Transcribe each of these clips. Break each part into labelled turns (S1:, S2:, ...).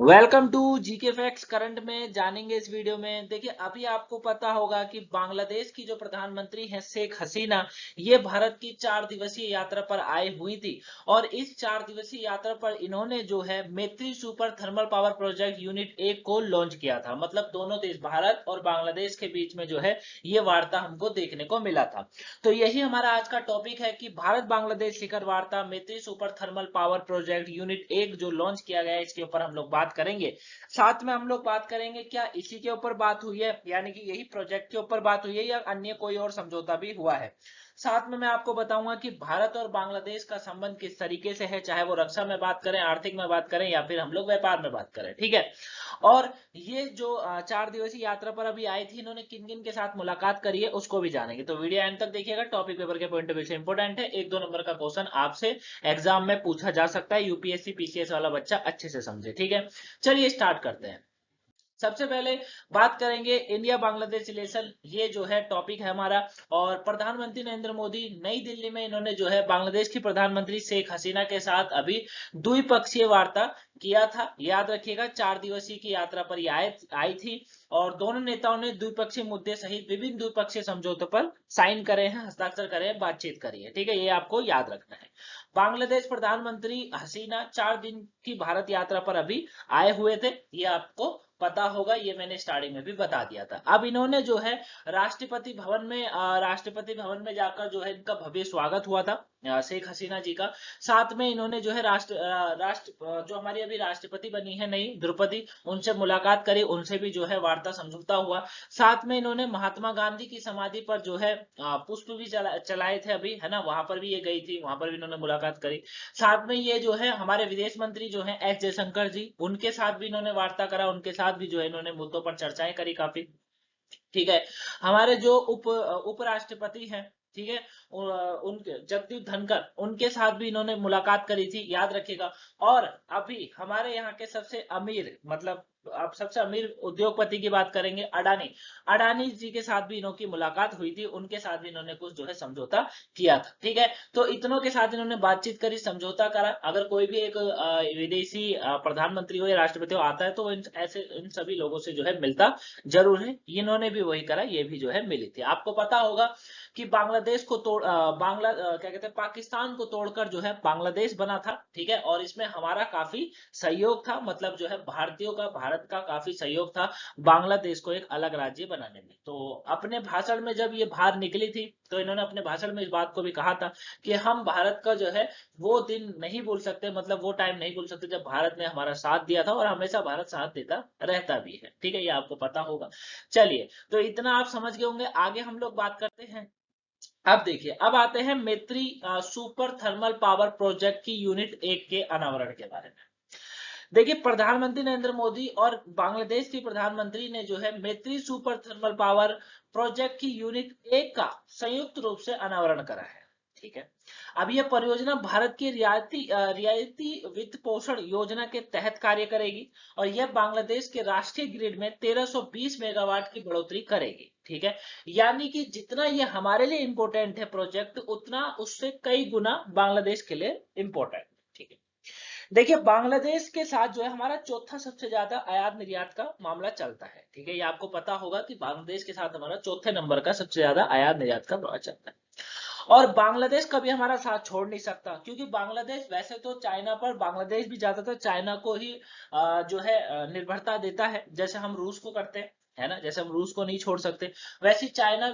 S1: Welcome to GK facts. Current में जानेंगे इस वीडियो में। देखिए, अभी आपको पता होगा कि बांग्लादेश की जो प्रधानमंत्री हैं शेख हसीना, ये भारत की 4 दिवसीय यात्रा पर आई हुई थी। और इस 4 दिवसीय यात्रा पर इन्होंने जो है मैत्री super thermal power project unit 1 को लॉन्च किया था। मतलब दोनों देश भारत और बांग्लादेश के बीच में जो है ये वार्ता हमको देखने को मिला था। तो यही हमारा आज का टॉपिक है कि भारत बांग्लादेश शिखर वार्ता मैत्री super thermal power project unit 1 जो लॉन्च किया गया है, इसके ऊपर हम लोग बात करेंगे। साथ में हम लोग बात करेंगे क्या इसी के ऊपर बात हुई है, यानी कि यही प्रोजेक्ट के ऊपर बात हुई है या अन्य कोई और समझौता भी हुआ है। साथ में मैं आपको बताऊंगा कि भारत और बांग्लादेश का संबंध किस तरीके से है, चाहे वो रक्षा में बात करें, आर्थिक में बात करें या फिर हम लोग व्यापार में बात करें। ठीक है। और ये जो 4 दिवसीय यात्रा पर अभी आई थी, इन्होंने किन किन के साथ मुलाकात करी है उसको भी जानेंगे। तो वीडियो एंड तक देखिएगा। टॉपिक पेपर के पॉइंट ऑफ व्यू से इंपॉर्टेंट है। 1-2 नंबर का क्वेश्चन आपसे एग्जाम में पूछा जा सकता है। यूपीएससी पीसीएस वाला बच्चा अच्छे से समझे। ठीक है, चलिए स्टार्ट करते हैं। सबसे पहले बात करेंगे इंडिया बांग्लादेश रिलेशन, ये जो है टॉपिक है हमारा। और प्रधानमंत्री नरेंद्र मोदी नई दिल्ली में इन्होंने जो है बांग्लादेश की प्रधानमंत्री शेख हसीना के साथ अभी द्विपक्षीय वार्ता किया था। याद रखिएगा, 4 दिवसीय की यात्रा पर आई थी। और दोनों नेताओं ने द्विपक्षीय मुद्दे सहित विभिन्न द्विपक्षीय समझौतों पर साइन करे हैं, हस्ताक्षर करे हैं, बातचीत करी है। ठीक है, ये आपको याद रखना है। बांग्लादेश प्रधानमंत्री हसीना 4 दिन की भारत यात्रा पर अभी आए हुए थे, ये आपको पता होगा, ये मैंने स्टार्टिंग में भी बता दिया था। अब इन्होंने जो है राष्ट्रपति भवन में जाकर जो है इनका भव्य स्वागत हुआ था शेख हसीना जी का। साथ में इन्होंने जो है जो हमारी अभी राष्ट्रपति बनी है नई द्रौपदी, उनसे मुलाकात करी, उनसे भी जो है वार्ता समझौता हुआ। साथ में इन्होंने महात्मा गांधी की समाधि पर जो है पुष्प भी चलाए थे अभी, है ना, वहां पर भी ये गई थी, वहां पर भी इन्होंने मुलाकात करी। साथ में ये जो है हमारे विदेश मंत्री जो है एस जयशंकर जी, उनके साथ भी इन्होंने वार्ता करा, उनके साथ भी जो है इन्होंने मुद्दों पर चर्चाएं करी काफी। ठीक है। हमारे जो उपराष्ट्रपति हैं, ठीक है, उनके जगदीप धनखड़, उनके साथ भी इन्होंने मुलाकात करी थी, याद रखिएगा। और अभी हमारे यहाँ के सबसे अमीर, मतलब आप सबसे अमीर उद्योगपति की बात करेंगे, अडानी, अडानी जी के साथ भी इन्हों की मुलाकात हुई थी, उनके साथ भी इन्होंने कुछ जो है समझौता किया था। ठीक है, तो इतनों के साथ इन्होंने बातचीत करी, समझौता करा। अगर कोई भी एक विदेशी प्रधानमंत्री हो या राष्ट्रपति हो आता है तो इन सभी लोगों से जो है मिलता जरूर है। इन्होंने भी वही करा, ये भी जो है मिली थी। आपको पता होगा कि बांग्लादेश को क्या कहते हैं, पाकिस्तान को तोड़कर जो है बांग्लादेश बना था। ठीक है, और इसमें हमारा काफी सहयोग था, मतलब जो है भारतीयों का, भारत का काफी सहयोग था बांग्लादेश को एक अलग राज्य बनाने में। तो अपने भाषण में जब ये बाहर निकली थी तो इन्होंने अपने भाषण में इस बात को भी कहा था कि हम भारत का जो है वो दिन नहीं भूल सकते, मतलब वो टाइम नहीं भूल सकते जब भारत ने हमारा साथ दिया था, और हमेशा भारत साथ देता रहता भी है। ठीक है, ये आपको पता होगा। चलिए, तो इतना आप समझ गए होंगे। आगे हम लोग बात करते हैं। अब देखिए, अब आते हैं मैत्री सुपर थर्मल पावर प्रोजेक्ट की यूनिट 1 के अनावरण के बारे में। देखिए, प्रधानमंत्री नरेंद्र मोदी और बांग्लादेश के प्रधानमंत्री ने जो है मैत्री सुपर थर्मल पावर प्रोजेक्ट की यूनिट 1 का संयुक्त रूप से अनावरण करा है। ठीक है। अब यह परियोजना भारत की रियायती वित्त पोषण योजना के तहत कार्य करेगी, और यह बांग्लादेश के राष्ट्रीय ग्रिड में 1320 मेगावाट की बढ़ोतरी करेगी। ठीक है, यानी कि जितना यह हमारे लिए इंपॉर्टेंट है प्रोजेक्ट, उतना उससे कई गुना बांग्लादेश के लिए इंपॉर्टेंट। ठीक है। देखिए, बांग्लादेश के साथ जो है हमारा चौथा सबसे ज्यादा आयात निर्यात का मामला चलता है। ठीक है, ये आपको पता होगा कि बांग्लादेश के साथ हमारा चौथे नंबर का सबसे ज्यादा आयात निर्यात का मामला चलता है। और बांग्लादेश कभी हमारा साथ छोड़ नहीं सकता, क्योंकि बांग्लादेश वैसे तो चाइना पर, बांग्लादेश भी ज्यादातर चाइना को ही जो है निर्भरता देता है, जैसे हम रूस को करते हैं, है ना, जैसे हम रूस को नहीं छोड़ सकते, वैसे चाइना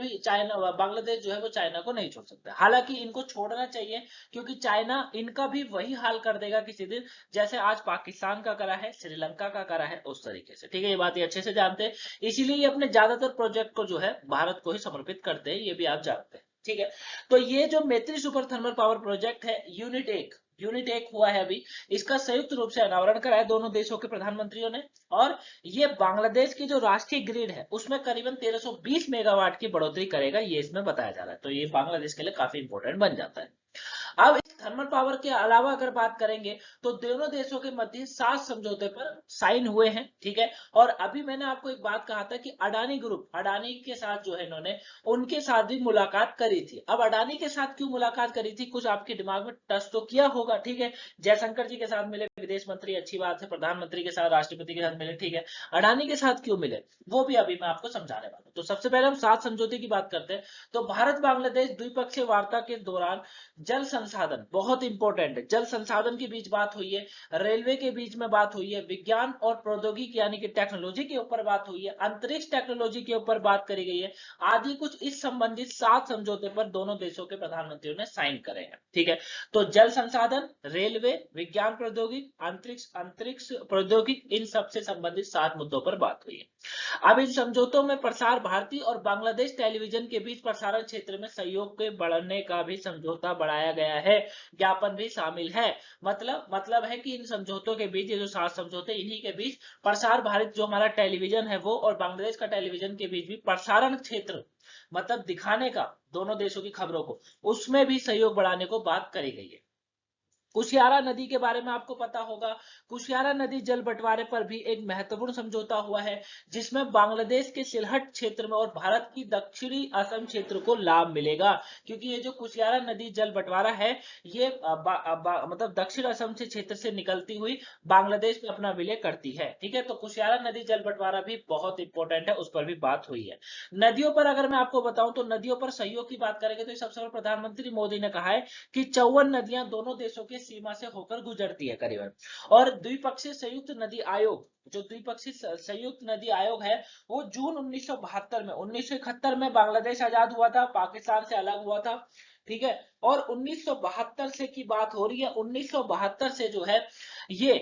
S1: बांग्लादेश जो है वो चाइना को नहीं छोड़ सकता। हालांकि इनको छोड़ना चाहिए, क्योंकि चाइना इनका भी वही हाल कर देगा किसी दिन, जैसे आज पाकिस्तान का करा है, श्रीलंका का करा है, उस तरीके से। ठीक है, ये बात ये अच्छे से जानते हैं, इसीलिए ये अपने ज्यादातर प्रोजेक्ट को जो है भारत को ही समर्पित करते हैं, ये भी आप जानते हैं। ठीक है, तो ये जो मैत्री सुपर थर्मल पावर प्रोजेक्ट है यूनिट 1 हुआ है अभी, इसका संयुक्त रूप से अनावरण करा है दोनों देशों के प्रधानमंत्रियों ने। और ये बांग्लादेश की जो राष्ट्रीय ग्रिड है उसमें करीबन 1320 मेगावाट की बढ़ोतरी करेगा, ये इसमें बताया जा रहा है। तो ये बांग्लादेश के लिए काफी इंपॉर्टेंट बन जाता है। अब इस थर्मल पावर के अलावा अगर बात करेंगे तो दोनों देशों के मध्य 7 समझौते पर साइन हुए हैं। ठीक है, और अभी मैंने आपको एक बात कहा था कि अडानी ग्रुप, अडानी के साथ जो है इन्होंने, उनके साथ भी मुलाकात करी थी। अब अडानी के साथ क्यों मुलाकात करी थी, कुछ आपके दिमाग में टच तो किया होगा। ठीक है, जयशंकर जी के साथ मिले, विदेश मंत्री, अच्छी बात है, प्रधानमंत्री के साथ, राष्ट्रपति के साथ मिले, ठीक है। अडानी के साथ क्यों मिले, वो भी अभी मैं आपको समझाने वाला हूं। तो सबसे पहले हम 7 समझौते की बात करते हैं। तो भारत बांग्लादेश द्विपक्षीय वार्ता के दौरान जल संसाधन, बहुत इंपॉर्टेंट है, जल संसाधन के बीच बात हुई है, रेलवे के बीच में बात हुई है, विज्ञान और प्रौद्योगिकी यानी कि टेक्नोलॉजी के ऊपर बात हुई है, अंतरिक्ष टेक्नोलॉजी के ऊपर बात करी गई है, आदि कुछ इस संबंधित 7 समझौते पर दोनों देशों के प्रधानमंत्रियों ने साइन करे हैं, ठीक है। तो जल संसाधन, रेलवे, विज्ञान प्रौद्योगिकी, अंतरिक्ष अंतरिक्ष प्रौद्योगिकी, इन सबसे संबंधित 7 मुद्दों पर बात हुई है। अब इन समझौतों में प्रसार भारती और बांग्लादेश टेलीविजन के बीच प्रसारण क्षेत्र में सहयोग के बढ़ने का भी समझौता बढ़ाया गया है, ज्ञापन भी शामिल है। मतलब है कि इन समझौतों के बीच, ये जो 7 समझौते, इन्हीं के बीच प्रसार भारत जो हमारा टेलीविजन है वो, और बांग्लादेश का टेलीविजन के बीच भी प्रसारण क्षेत्र, मतलब दिखाने का दोनों देशों की खबरों को, उसमें भी सहयोग बढ़ाने को बात करी गई है। कुशियारा नदी के बारे में आपको पता होगा, कुशियारा नदी जल बंटवारे पर भी एक महत्वपूर्ण समझौता हुआ है, जिसमें बांग्लादेश के सिलहट क्षेत्र में और भारत की दक्षिणी असम क्षेत्र को लाभ मिलेगा, क्योंकि ये जो कुशियारा नदी जल बंटवारा है, ये मतलब दक्षिण असम से क्षेत्र से निकलती हुई बांग्लादेश में अपना विलय करती है, ठीक है। तो कुशियारा नदी जल बंटवारा भी बहुत इंपॉर्टेंट है, उस पर भी बात हुई है। नदियों पर अगर मैं आपको बताऊं तो नदियों पर सहयोग की बात करेंगे तो सबसे पहले प्रधानमंत्री मोदी ने कहा है कि 54 नदियां दोनों देशों के सीमा से होकर गुजरती है करीबन। और द्विपक्षीय संयुक्त नदी आयोग, जो द्विपक्षीय संयुक्त नदी आयोग है, वो जून 1972 में, 1971 में बांग्लादेश आजाद हुआ था, पाकिस्तान से अलग हुआ था, ठीक है। और 1972 से की बात हो रही है, 1972 से जो है ये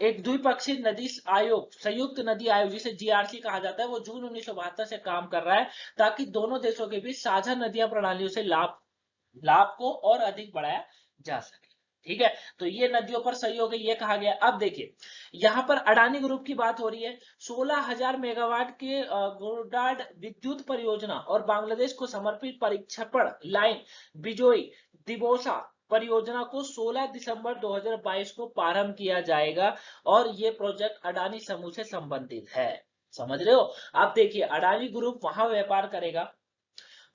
S1: एक द्विपक्षीय नदी आयोग, संयुक्त नदी आयोग, जिसे जीआरसी कहा जाता है, वो जून 1972 से काम कर रहा है, ताकि दोनों देशों के बीच साझा नदियां प्रणालियों से लाभ को और अधिक बढ़ाया जा सके, ठीक है। तो ये नदियों पर सहयोग है, ये कहा गया। अब देखिए, यहां पर अडानी ग्रुप की बात हो रही है। 16,000 मेगावाट के गोडार्ड विद्युत परियोजना और बांग्लादेश को समर्पित परीक्षण लाइन बिजोई दिबोसा परियोजना को 16 दिसंबर 2022 को प्रारंभ किया जाएगा, और ये प्रोजेक्ट अडानी समूह से संबंधित है, समझ रहे हो। आप देखिए, अडानी ग्रुप वहां व्यापार करेगा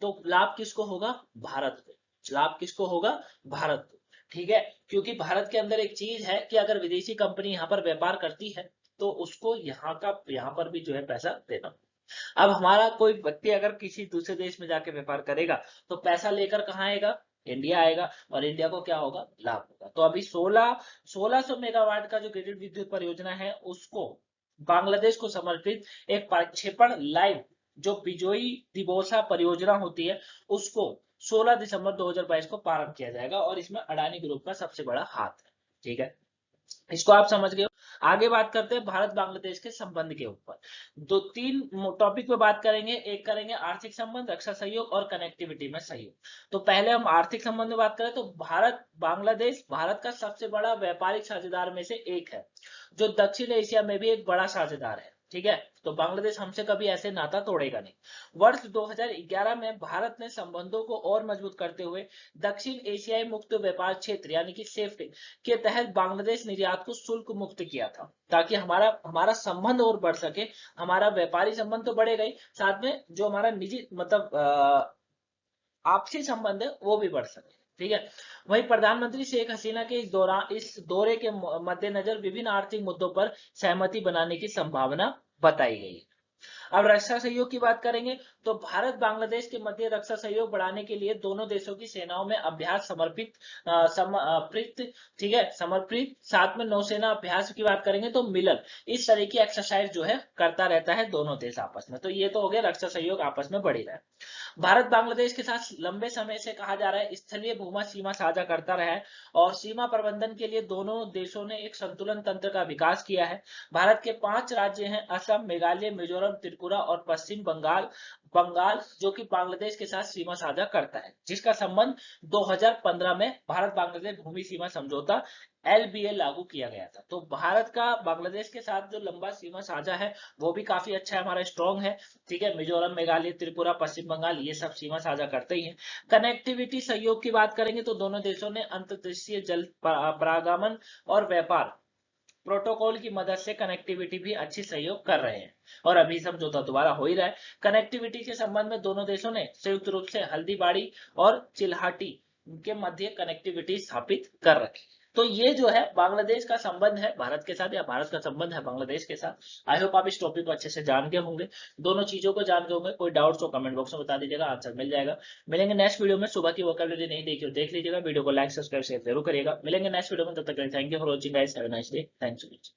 S1: तो लाभ किसको होगा, भारत को, लाभ किसको होगा, भारत को, ठीक है। क्योंकि भारत के अंदर एक चीज है कि अगर विदेशी कंपनी यहाँ पर व्यापार करती है तो उसको यहाँ पर भी जो है पैसा देना। अब हमारा कोई व्यक्ति अगर किसी दूसरे देश में जाके व्यापार करेगा तो पैसा लेकर कहाँ आएगा, इंडिया आएगा, और इंडिया को क्या होगा, लाभ होगा। तो अभी 1600 मेगावाट का जो ग्रिड विद्युत परियोजना है, उसको बांग्लादेश को समर्पित एक प्रक्षेपण लाइन, जो बिजोई दिबोसा परियोजना होती है, उसको 16 दिसंबर 2022 को प्रारंभ किया जाएगा, और इसमें अडानी ग्रुप का सबसे बड़ा हाथ है, ठीक है। इसको आप समझ गए हो। आगे बात करते हैं भारत बांग्लादेश के संबंध के ऊपर। 2-3 टॉपिक पे बात करेंगे, एक करेंगे आर्थिक संबंध, रक्षा सहयोग और कनेक्टिविटी में सहयोग। तो पहले हम आर्थिक संबंध में बात करें तो भारत बांग्लादेश भारत का सबसे बड़ा व्यापारिक साझेदार में से एक है, जो दक्षिण एशिया में भी एक बड़ा साझेदार है, ठीक है। तो बांग्लादेश हमसे कभी ऐसे नाता तोड़ेगा नहीं। वर्ष 2011 में भारत ने संबंधों को और मजबूत करते हुए दक्षिण एशियाई मुक्त व्यापार क्षेत्र यानी कि सेफ्टी के तहत बांग्लादेश निर्यात को शुल्क मुक्त किया था, ताकि हमारा संबंध और बढ़ सके। हमारा व्यापारी संबंध तो बढ़ेगा ही, साथ में जो हमारा निजी मतलब आपसी संबंध है वो भी बढ़ सके, ठीक है। वहीं प्रधानमंत्री शेख हसीना के इस दौरे के मद्देनजर विभिन्न आर्थिक मुद्दों पर सहमति बनाने की संभावना बताई गई है। अब रक्षा सहयोग की बात करेंगे तो भारत बांग्लादेश के मध्य रक्षा सहयोग बढ़ाने के लिए दोनों देशों की सेनाओं में अभ्यास समर्पित, ठीक है, समर्पित, साथ में नौसेना अभ्यास की बात करेंगे तो मिलन, इस तरह की एक्सरसाइज जो है करता रहता है दोनों देश आपस में। तो ये तो हो गया रक्षा सहयोग आपस में बढ़ी रहा है। भारत बांग्लादेश के साथ लंबे समय से कहा जा रहा है स्थलीय भूमा सीमा साझा करता रहा है, और सीमा प्रबंधन के लिए दोनों देशों ने एक संतुलन तंत्र का विकास किया है। भारत के 5 राज्य हैं, असम, मेघालय, मिजोरम, त्रिपुरा और पश्चिम बंगाल, जो कि बांग्लादेश के साथ सीमा साझा करता है, जिसका संबंध 2015 में भारत बांग्लादेश भूमि सीमा समझौता LBA लागू किया गया था। तो भारत का बांग्लादेश के साथ जो लंबा सीमा साझा है वो भी काफी अच्छा है, हमारा स्ट्रॉन्ग है, ठीक है। मिजोरम, मेघालय, त्रिपुरा, पश्चिम बंगाल, ये सब सीमा साझा करते ही हैं। कनेक्टिविटी सहयोग की बात करेंगे तो दोनों देशों ने अंतर्देशीय जल परागमन और व्यापार प्रोटोकॉल की मदद से कनेक्टिविटी भी अच्छी सहयोग कर रहे हैं, और अभी समझौता दोबारा हो ही रहा है। कनेक्टिविटी के संबंध में दोनों देशों ने संयुक्त रूप से हल्दीबाड़ी और चिल्हाटी के मध्य कनेक्टिविटी स्थापित कर रखी है, तो ये जो है बांग्लादेश का संबंध है भारत के साथ, या भारत का संबंध है बांग्लादेश के साथ। आई होप आप इस टॉपिक को अच्छे से जान गए होंगे, दोनों चीजों को जान गए होंगे। कोई डाउट्स हो कमेंट बॉक्स में बता दीजिएगा, आंसर मिल जाएगा। मिलेंगे नेक्स्ट वीडियो में। सुबह की वोकैबुलरी नहीं देखी हो देख लीजिएगा, वीडियो को लाइक सब्सक्राइब शेयर जरूर करिएगा। मिलेंगे नेक्स्ट वीडियो में, तब तक thank you for watching guys, have a nice day, thanks.